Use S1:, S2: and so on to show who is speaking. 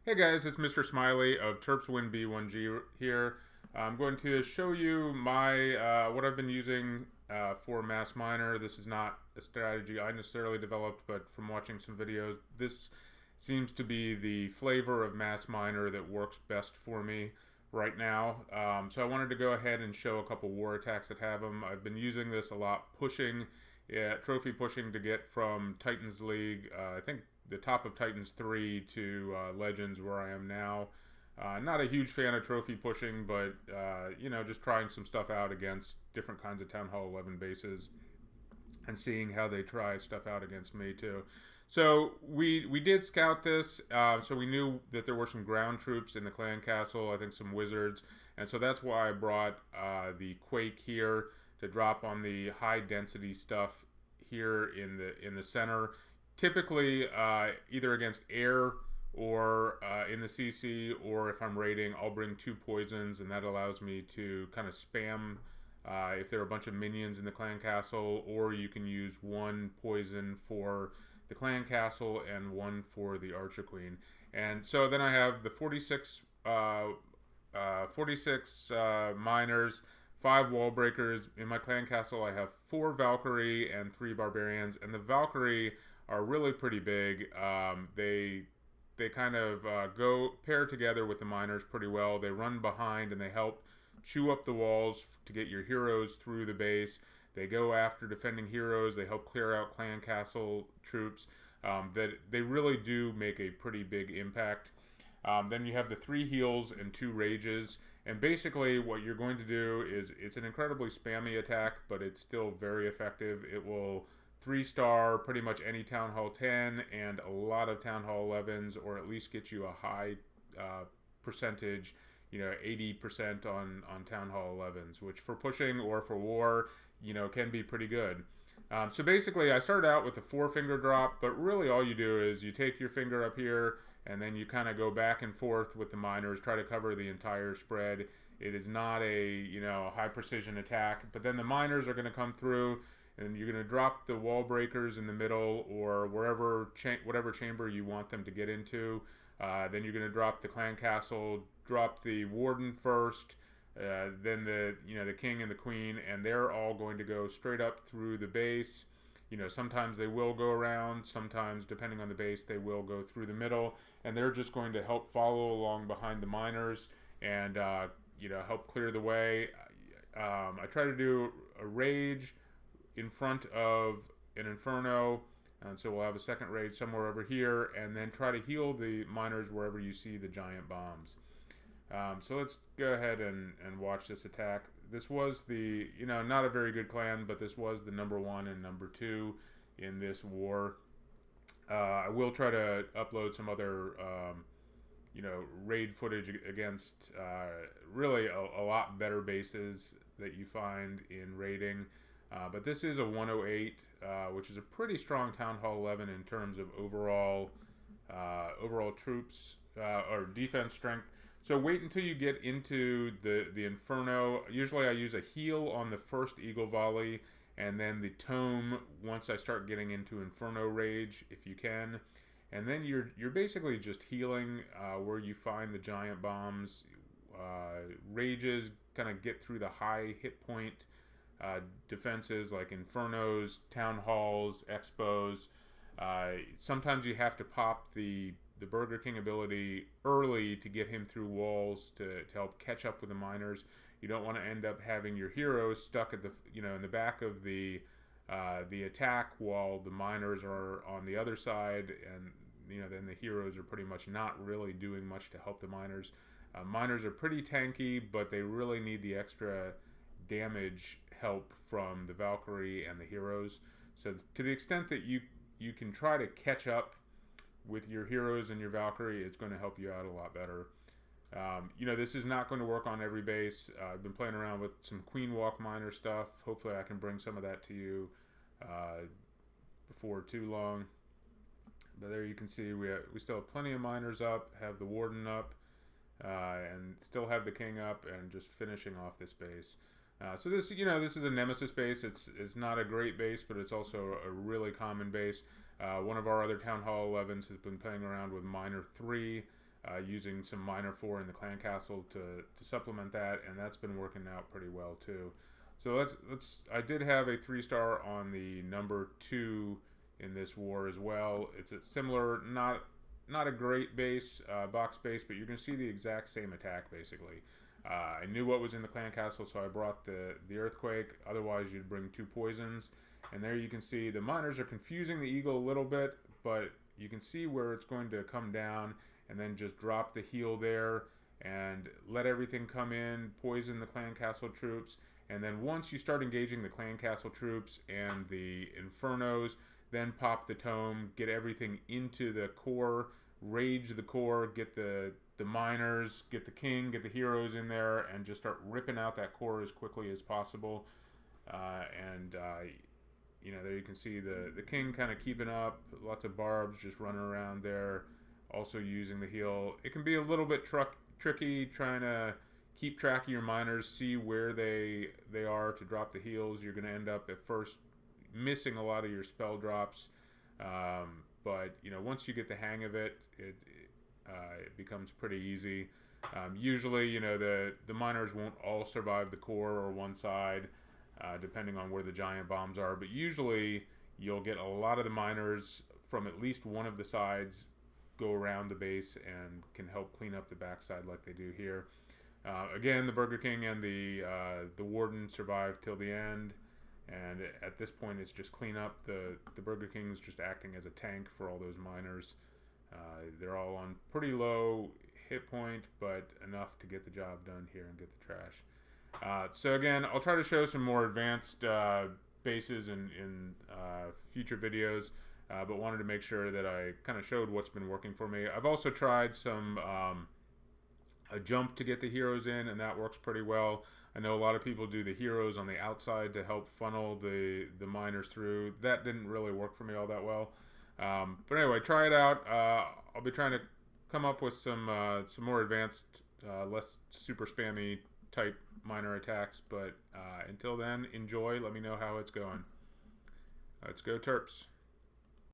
S1: Hey guys, it's Mr. Smiley of Terpswin B1G here. I'm going to show you my what I've been using for Mass Miner. This is not a strategy I necessarily developed, but from watching some videos, this seems to be the flavor of Mass Miner that works best for me right now. So I wanted to go ahead and show a couple war attacks that have them. I've been using this a lot, pushing, trophy pushing to get from Titans League. I think the top of Titans 3 to Legends, where I am now. Not a huge fan of trophy pushing, but you know, just trying some stuff out against different kinds of Town Hall 11 bases and seeing how they try stuff out against me too. So we did scout this, so we knew that there were some ground troops in the clan castle, I think some wizards, and so that's why I brought the Quake here to drop on the high density stuff here in the center. Typically, either against air or in the CC, or if I'm raiding, I'll bring 2 poisons, and that allows me to kind of spam if there are a bunch of minions in the clan castle, or you can use 1 poison for the clan castle and 1 for the archer queen. And so then I have the 46 miners, 5 wall breakers. In my clan castle I have 4 Valkyrie and 3 barbarians, and the Valkyrie are really pretty big. They kind of go pair together with the miners pretty well. They run behind and they help chew up the walls to get your heroes through the base. They go after defending heroes. They help clear out clan castle troops. That they really do make a pretty big impact. Then you have the 3 heals and 2 rages, and basically what you're going to do is, it's an incredibly spammy attack, but it's still very effective. It will 3-star pretty much any Town Hall 10 and a lot of Town Hall 11s, or at least get you a high percentage, you know, 80% on Town Hall 11s, which for pushing or for war, you know, can be pretty good. So basically I started out with a 4-finger drop, but really all you do is you take your finger up here and then you kind of go back and forth with the miners, try to cover the entire spread. It is not a, you know, high precision attack, but then the miners are going to come through, and you're going to drop the wall breakers in the middle or wherever, whatever chamber you want them to get into. Then you're going to drop the clan castle, drop the warden first, then the king and the queen, and they're all going to go straight up through the base. You know, sometimes they will go around, sometimes depending on the base they will go through the middle, and they're just going to help follow along behind the miners and you know, help clear the way. I try to do a rage in front of an Inferno, and so we'll have a second raid somewhere over here, and then try to heal the miners wherever you see the giant bombs. So let's go ahead and watch this attack. This was the, you know, not a very good clan, but this was the #1 and #2 in this war. I will try to upload some other you know, raid footage against really a lot better bases that you find in raiding. But this is a 108, which is a pretty strong Town Hall 11 in terms of overall troops or defense strength. So wait until you get into the Inferno. Usually I use a heal on the first Eagle Volley, and then the Tome once I start getting into Inferno Rage, if you can. And then you're basically just healing where you find the giant bombs. Rages kind of get through the high hit point defenses like Infernos, Town Halls, Expos. Sometimes you have to pop the Burger King ability early to get him through walls to help catch up with the miners. You don't want to end up having your heroes stuck at the, you know, in the back of the attack while the miners are on the other side, and you know, then the heroes are pretty much not really doing much to help the miners. Miners are pretty tanky, but they really need the extra damage help from the Valkyrie and the heroes. So to the extent that you can try to catch up with your heroes and your Valkyrie, it's going to help you out a lot better. You know, this is not going to work on every base. I've been playing around with some Queen Walk miner stuff. Hopefully I can bring some of that to you before too long. But there you can see we still have plenty of miners up, have the warden up, and still have the king up, and just finishing off this base. So this, you know, this is a nemesis base. It's not a great base, but it's also a really common base. One of our other Town Hall 11s has been playing around with Miner 3. using some miner 4 in the clan castle to supplement that, and that's been working out pretty well too. So I did have a 3-star on the number 2 in this war as well. It's a similar, not a great base, box base, but you're going to see the exact same attack basically. I knew what was in the clan castle, so I brought the earthquake. Otherwise, you'd bring 2 poisons. And there you can see the miners are confusing the eagle a little bit, but you can see where it's going to come down and then just drop the heal there and let everything come in, poison the clan castle troops. And then once you start engaging the clan castle troops and the infernos, then pop the tome, get everything into the core, rage the core, get the miners, get the king, get the heroes in there, and just start ripping out that core as quickly as possible. You know, there you can see the king kind of keeping up, lots of barbs just running around there, also using the heal. It can be a little bit tricky trying to keep track of your miners, see where they are to drop the heals. You're going to end up at first missing a lot of your spell drops, but you know, once you get the hang of it, it becomes pretty easy. Usually, you know, the miners won't all survive the core or one side, depending on where the giant bombs are, but usually you'll get a lot of the miners from at least one of the sides go around the base and can help clean up the backside like they do here. Again, the Burger King and the Warden survive till the end, and at this point it's just clean up. The Burger King's just acting as a tank for all those miners. They're all on pretty low hit point, but enough to get the job done here and get the trash. So again, I'll try to show some more advanced bases in future videos, but wanted to make sure that I kind of showed what's been working for me. I've also tried some a jump to get the heroes in, and that works pretty well. I know a lot of people do the heroes on the outside to help funnel the miners through. That didn't really work for me all that well. But anyway, try it out. I'll be trying to come up with some more advanced, less super spammy type miner attacks. But until then, enjoy. Let me know how it's going. Let's go Terps.